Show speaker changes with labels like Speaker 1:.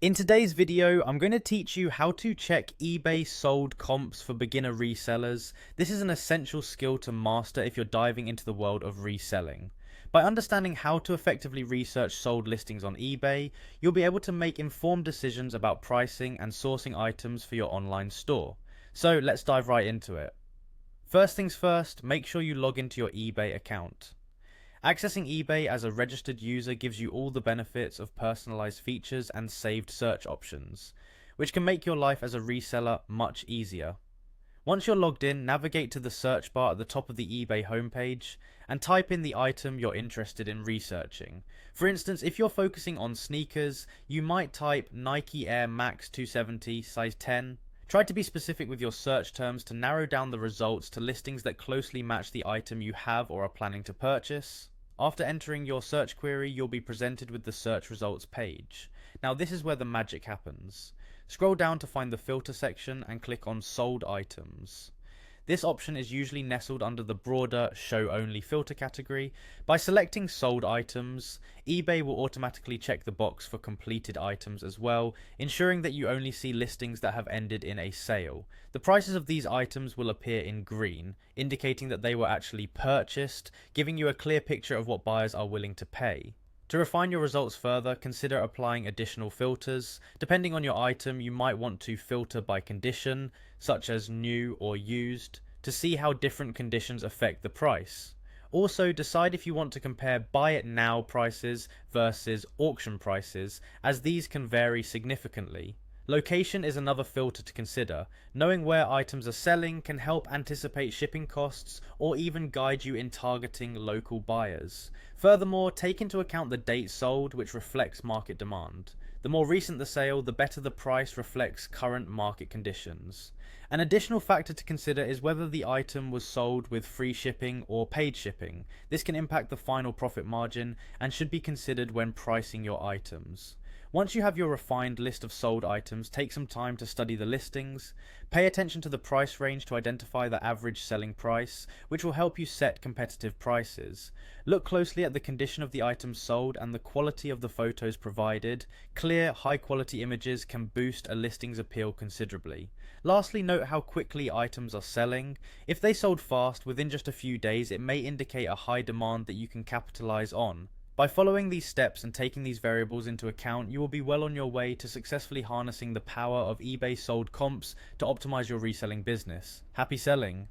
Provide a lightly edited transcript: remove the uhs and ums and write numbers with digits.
Speaker 1: In today's video, I'm going to teach you how to check eBay sold comps for beginner resellers. This is an essential skill to master if you're diving into the world of reselling. By understanding how to effectively research sold listings on eBay, you'll be able to make informed decisions about pricing and sourcing items for your online store. So let's dive right into it. First things first, make sure you log into your eBay account. Accessing eBay as a registered user gives you all the benefits of personalized features and saved search options, which can make your life as a reseller much easier. Once you're logged in, navigate to the search bar at the top of the eBay homepage and type in the item you're interested in researching. For instance, if you're focusing on sneakers, you might type Nike Air Max 270 size 10. Try to be specific with your search terms to narrow down the results to listings that closely match the item you have or are planning to purchase. After entering your search query, you'll be presented with the search results page. Now this is where the magic happens. Scroll down to find the filter section and click on sold items. This option is usually nestled under the broader show only filter category. By selecting sold items, eBay will automatically check the box for completed items as well, ensuring that you only see listings that have ended in a sale. The prices of these items will appear in green, indicating that they were actually purchased, giving you a clear picture of what buyers are willing to pay. To refine your results further, consider applying additional filters. Depending on your item, you might want to filter by condition, such as new or used, to see how different conditions affect the price. Also, decide if you want to compare buy it now prices versus auction prices, as these can vary significantly. Location is another filter to consider. Knowing where items are selling can help anticipate shipping costs or even guide you in targeting local buyers. Furthermore, take into account the date sold, which reflects market demand. The more recent the sale, the better the price reflects current market conditions. An additional factor to consider is whether the item was sold with free shipping or paid shipping. This can impact the final profit margin and should be considered when pricing your items. Once you have your refined list of sold items, take some time to study the listings. Pay attention to the price range to identify the average selling price, which will help you set competitive prices. Look closely at the condition of the items sold and the quality of the photos provided. Clear, high-quality images can boost a listing's appeal considerably. Lastly, note how quickly items are selling. If they sold fast, within just a few days, it may indicate a high demand that you can capitalize on. By following these steps and taking these variables into account, you will be well on your way to successfully harnessing the power of eBay sold comps to optimize your reselling business. Happy selling!